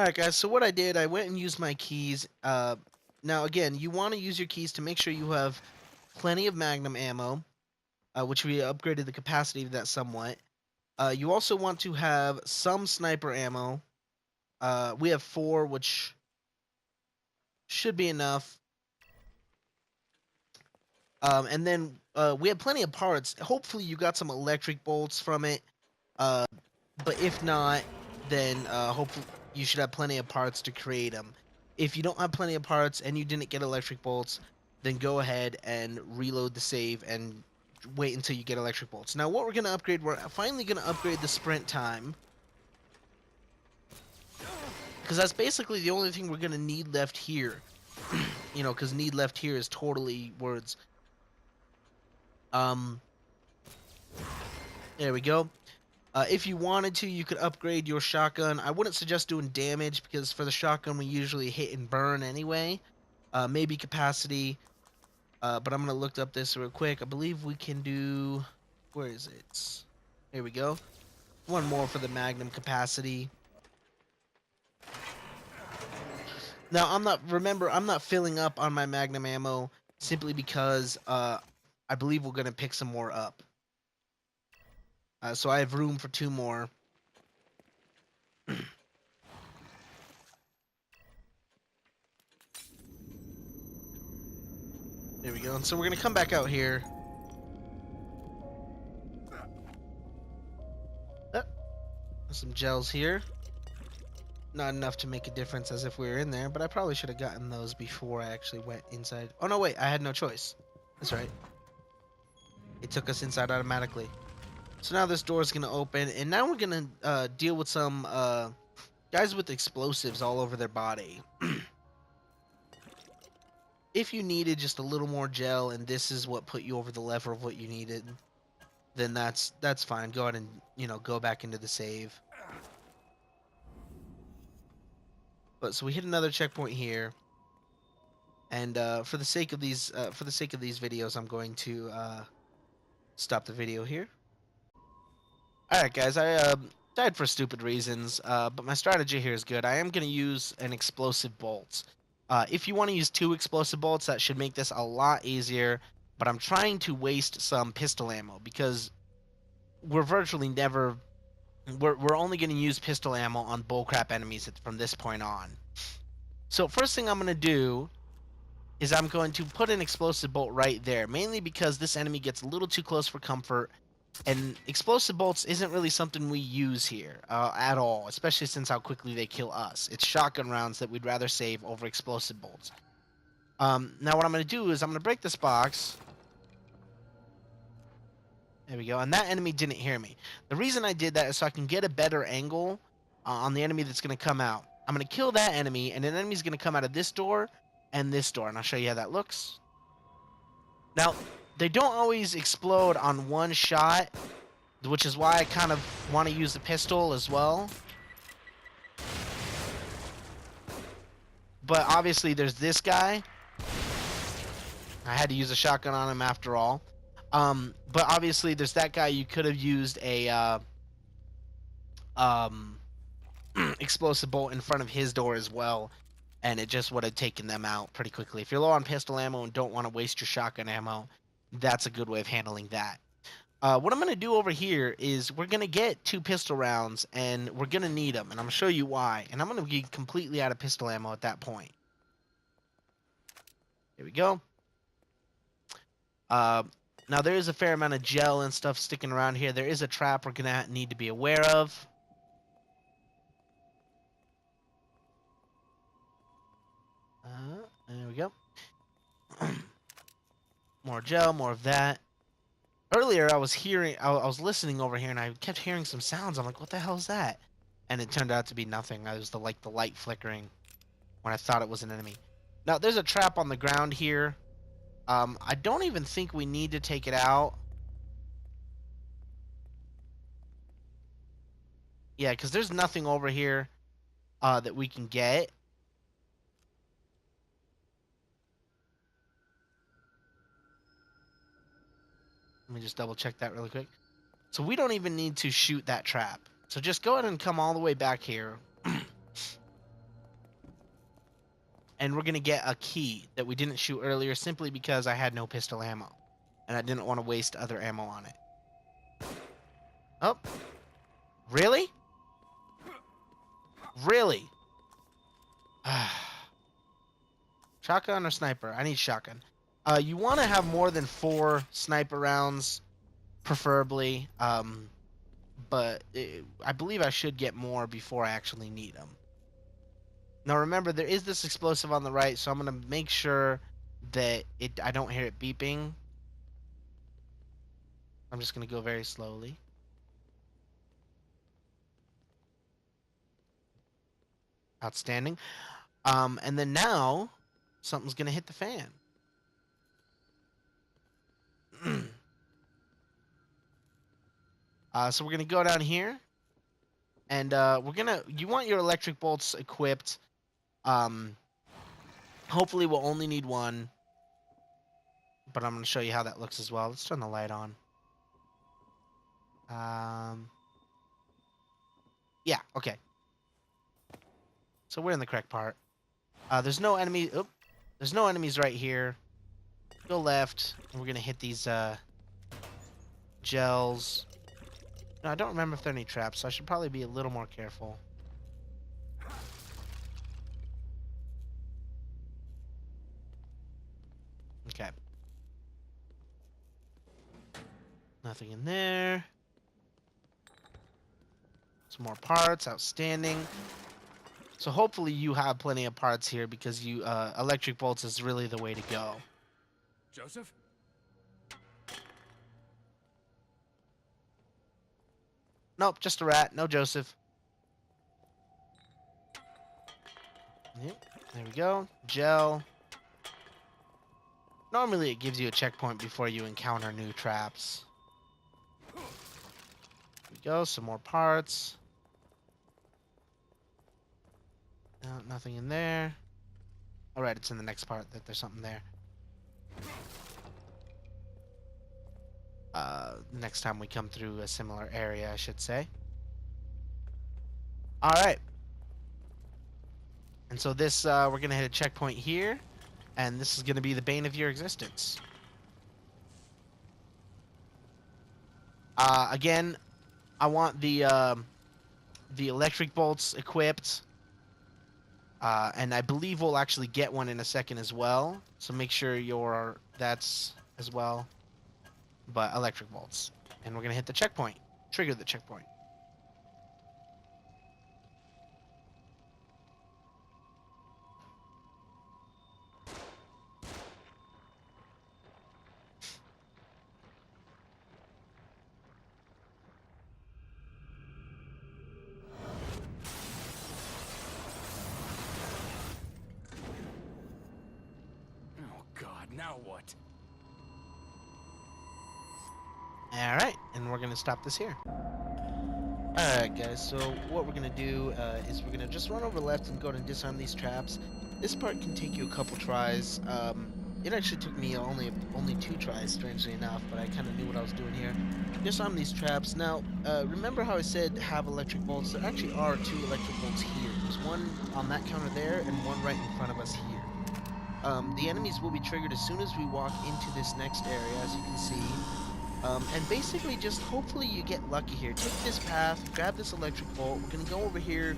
Alright guys, so what I did, I went and used my keys. Now again, you want to use your keys to make sure you have plenty of magnum ammo, which we upgraded the capacity of that somewhat. You also want to have some sniper ammo. We have 4, which should be enough. And then we have plenty of parts. Hopefully you got some electric bolts from it. Uh, but if not, then hopefully you should have plenty of parts to create them. If you don't have plenty of parts and you didn't get electric bolts, then go ahead and reload the save and wait until you get electric bolts. Now what we're going to upgrade, we're finally going to upgrade the sprint time. Because that's basically the only thing we're going to need left here. You know, because need left here is totally words. Um, there we go. If you wanted to, you could upgrade your shotgun. I wouldn't suggest doing damage because for the shotgun we usually hit and burn anyway. Maybe capacity, but I'm gonna look up this real quick. I believe we can do. Where is it? Here we go. One more for the magnum capacity. Now I'm not. Remember, I'm not filling up on my magnum ammo simply because I believe we're gonna pick some more up. So I have room for 2 more. There we go. And so we're gonna come back out here. Some gels here. Not enough to make a difference as if we were in there, but I probably should have gotten those before I actually went inside. Oh no, wait, I had no choice. That's right. It took us inside automatically. So now this door is gonna open, and now we're gonna deal with some guys with explosives all over their body. If you needed just a little more gel, and this is what put you over the level of what you needed, then that's fine. Go ahead and go back into the save. But so we hit another checkpoint here, and for the sake of these videos, I'm going to stop the video here. All right, guys, I died for stupid reasons, but my strategy here is good. I am going to use an explosive bolt. If you want to use 2 explosive bolts, that should make this a lot easier. But I'm trying to waste some pistol ammo because we're virtually never. We're only going to use pistol ammo on bullcrap enemies from this point on. So first thing I'm going to do is I'm going to put an explosive bolt right there, mainly because this enemy gets a little too close for comfort, and explosive bolts isn't really something we use here at all, especially since how quickly they kill us. It's shotgun rounds that we'd rather save over explosive bolts. Now what I'm going to do is I'm going to break this box. There we go, and that enemy didn't hear me. The reason I did that is so I can get a better angle on the enemy that's going to come out. I'm going to kill that enemy, and an enemy's going to come out of this door and this door, and I'll show you how that looks. Now, they don't always explode on one shot, which is why I kind of want to use the pistol as well. But obviously, there's this guy. I had to use a shotgun on him after all. But obviously, there's that guy. You could have used a explosive bolt in front of his door as well, and it just would have taken them out pretty quickly. If you're low on pistol ammo and don't want to waste your shotgun ammo, that's a good way of handling that. What I'm going to do over here is we're going to get 2 pistol rounds, and we're going to need them, and I'm going to show you why. And I'm going to be completely out of pistol ammo at that point. Here we go. Now, there is a fair amount of gel and stuff sticking around here. There is a trap we're going to need to be aware of. There we go. More gel, more of that. Earlier, I was listening over here, and I kept hearing some sounds. I'm like, what the hell is that? And it turned out to be nothing. It was the light flickering when I thought it was an enemy. Now, there's a trap on the ground here. I don't even think we need to take it out. Yeah, because there's nothing over here that we can get. Let me just double check that really quick. So we don't even need to shoot that trap. So just go ahead and come all the way back here. and we're gonna get a key that we didn't shoot earlier simply because I had no pistol ammo, and I didn't want to waste other ammo on it. Oh, really? Really? Shotgun or sniper? I need shotgun. You want to have more than 4 sniper rounds, preferably. But I believe I should get more before I actually need them. Now remember, there is this explosive on the right, so I'm gonna make sure that I don't hear it beeping. I'm just gonna go very slowly. Outstanding. And then now something's gonna hit the fan. So we're gonna go down here, and you want your electric bolts equipped. Hopefully we'll only need one, but I'm gonna show you how that looks as well. Let's turn the light on. Yeah, okay. So we're in the correct part. There's no enemy. Oop, there's no enemies right here. Go left, and we're gonna hit these gels. No, I don't remember if there are any traps, so I should probably be a little more careful. Okay. Nothing in there. Some more parts, outstanding. So hopefully you have plenty of parts here because electric bolts is really the way to go. Joseph? Nope, just a rat. No Joseph. Yep, there we go. Gel. Normally it gives you a checkpoint before you encounter new traps. There we go, some more parts. No, nothing in there. Alright, it's in the next part that there's something there. Next time we come through a similar area, I should say. Alright. And so this, we're gonna hit a checkpoint here, and this is gonna be the bane of your existence. Again, I want the electric bolts equipped. And I believe we'll actually get one in a second as well. So make sure that's as well. But electric bolts. And we're going to hit the checkpoint. Trigger the checkpoint. Oh, God, now what? Alright, and we're going to stop this here. Alright guys, so what we're going to do is we're going to just run over left and go and disarm these traps. This part can take you a couple tries. It actually took me only 2 tries, strangely enough, but I kind of knew what I was doing here. Disarm these traps. Now, remember how I said have electric bolts? There actually are 2 electric bolts here. There's one on that counter there and one right in front of us here. The enemies will be triggered as soon as we walk into this next area, as you can see. And basically just hopefully you get lucky here. Take this path, grab this electric bolt. We're going to go over here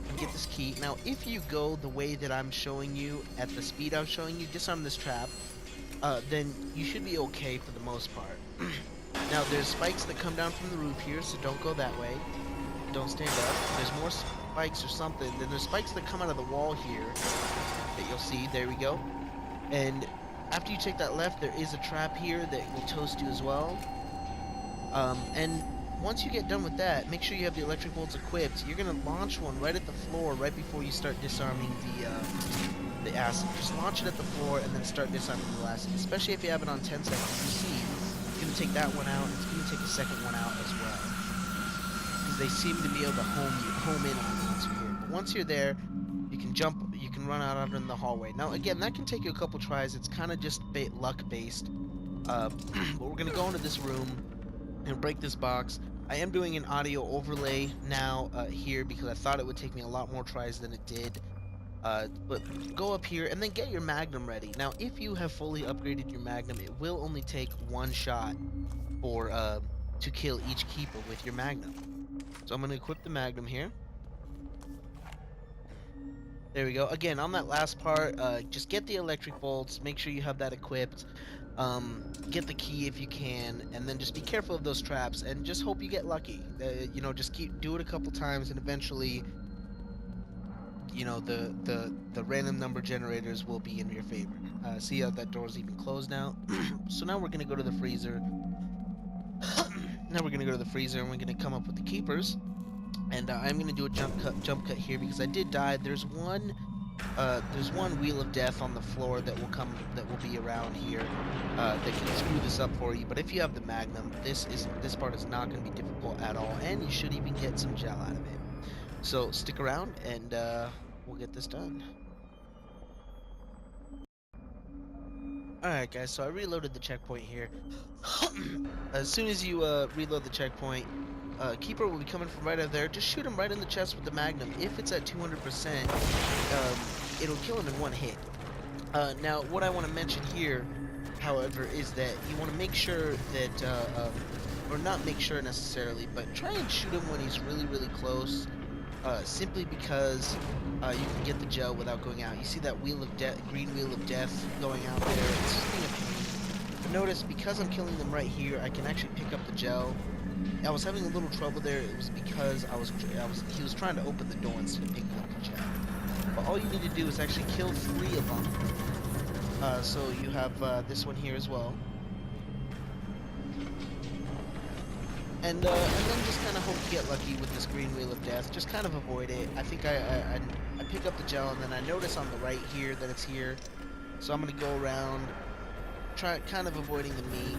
and get this key. Now, if you go the way that I'm showing you, at the speed I'm showing you, disarm this trap, then you should be okay for the most part. Now, there's spikes that come down from the roof here, so don't go that way. Don't stand up. There's more spikes or something. Then there's spikes that come out of the wall here that you'll see. There we go. And after you take that left, there is a trap here that will toast you as well. And once you get done with that, make sure you have the electric bolts equipped. You're going to launch one right at the floor right before you start disarming the acid. Just launch it at the floor and then start disarming the acid, especially if you have it on 10 seconds. You see, it's going to take that one out, and it's going to take a second one out as well. Because they seem to be able to home in on you once you're here. But once you're there, you can jump, you can run out in the hallway. Now, again, that can take you a couple tries. It's kind of just luck-based. But we're going to go into this room and break this box. I am doing an audio overlay now here because I thought it would take me a lot more tries than it did. But go up here and then get your Magnum ready. Now, if you have fully upgraded your Magnum, it will only take one shot for to kill each keeper with your Magnum. So I'm going to equip the Magnum here. There we go. Again, on that last part, just get the electric bolts. Make sure you have that equipped. Get the key if you can, and then just be careful of those traps, and just hope you get lucky. Just do it a couple times, and eventually, the random number generators will be in your favor. See how that door's even closed now. So now we're gonna go to the freezer. Now we're gonna go to the freezer, and we're gonna come up with the keepers. And I'm gonna do a jump cut here because I did die. There's one wheel of death on the floor that will be around here that can screw this up for you. But if you have the Magnum, this part is not going to be difficult at all, and you should even get some gel out of it. So stick around, and we'll get this done. All right, guys. So I reloaded the checkpoint here. As soon as you reload the checkpoint, Keeper will be coming from right out there. Just shoot him right in the chest with the Magnum. If it's at 200%, it'll kill him in one hit. Now, what I want to mention here, however, is that you want to make sure that, or not make sure necessarily, but try and shoot him when he's really, really close. Simply because you can get the gel without going out. You see that wheel of death, green wheel of death going out there. It's just being a pain. But notice, because I'm killing them right here, I can actually pick up the gel. I was having a little trouble there. It was because he was trying to open the door instead of picking up the gel. But all you need to do is actually kill 3 of them. So you have this one here as well. And then just kind of hope to get lucky with this green wheel of death. Just kind of avoid it. I think I pick up the gel, and then I notice on the right here that it's here. So I'm going to go around, kind of avoiding the meat.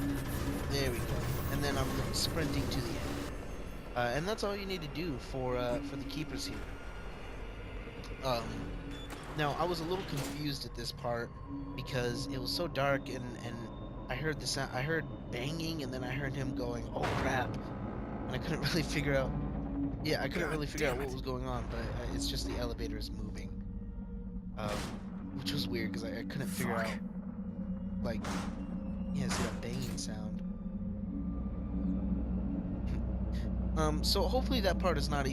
There we go. And then I'm sprinting to the end. And that's all you need to do for the keepers here. Now, I was a little confused at this part because it was so dark, and I heard the sound. I heard banging, and then I heard him going, "Oh crap!" And I couldn't really figure out. Yeah, I couldn't really figure out what was going on, but it's just the elevator is moving, which was weird because I couldn't figure out. Like, yeah, see that banging sound. So hopefully that part is not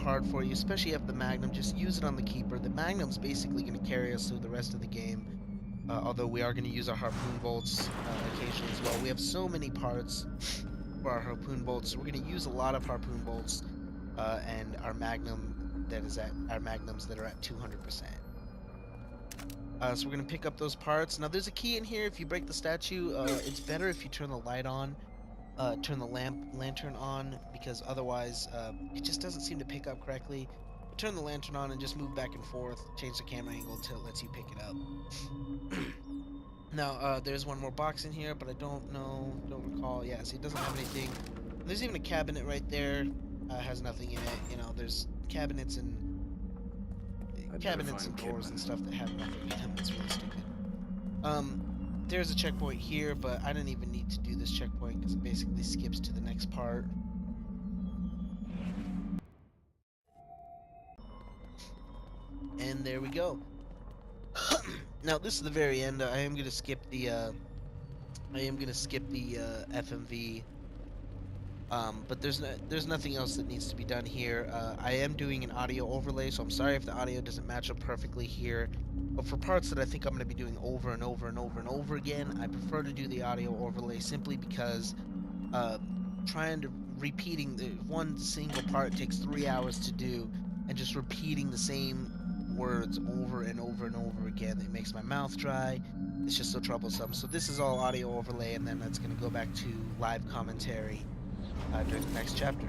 hard for you, especially if you have the Magnum. Just use it on the Keeper. The Magnum's basically going to carry us through the rest of the game, although we are going to use our harpoon bolts occasionally as well. We have so many parts for our harpoon bolts, so we're going to use a lot of harpoon bolts and our Magnums that are at 200%. So we're going to pick up those parts. Now there's a key in here. If you break the statue, it's better if you turn the light on. Turn the lantern on, because otherwise it just doesn't seem to pick up correctly. But turn the lantern on and just move back and forth, change the camera angle until it lets you pick it up. Now there's one more box in here, but I don't recall. Yeah, see, it doesn't have anything. There's even a cabinet right there, has nothing in it. You know, there's cabinets and doors and stuff that have nothing in them. It's really stupid. There's a checkpoint here, but I didn't even need to do this checkpoint because it basically skips to the next part. And there we go. Now this is the very end. I am gonna skip the FMV. But there's nothing else that needs to be done here. I am doing an audio overlay, so I'm sorry if the audio doesn't match up perfectly here. But for parts that I think I'm going to be doing over and over and over and over again, I prefer to do the audio overlay simply because repeating one single part takes 3 hours to do, and just repeating the same words over and over and over again, it makes my mouth dry. It's just so troublesome. So this is all audio overlay, and then that's going to go back to live commentary during the next chapter.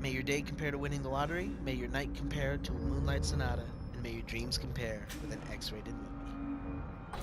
May your day compare to winning the lottery, may your night compare to a moonlight sonata, and may your dreams compare with an X-rated movie.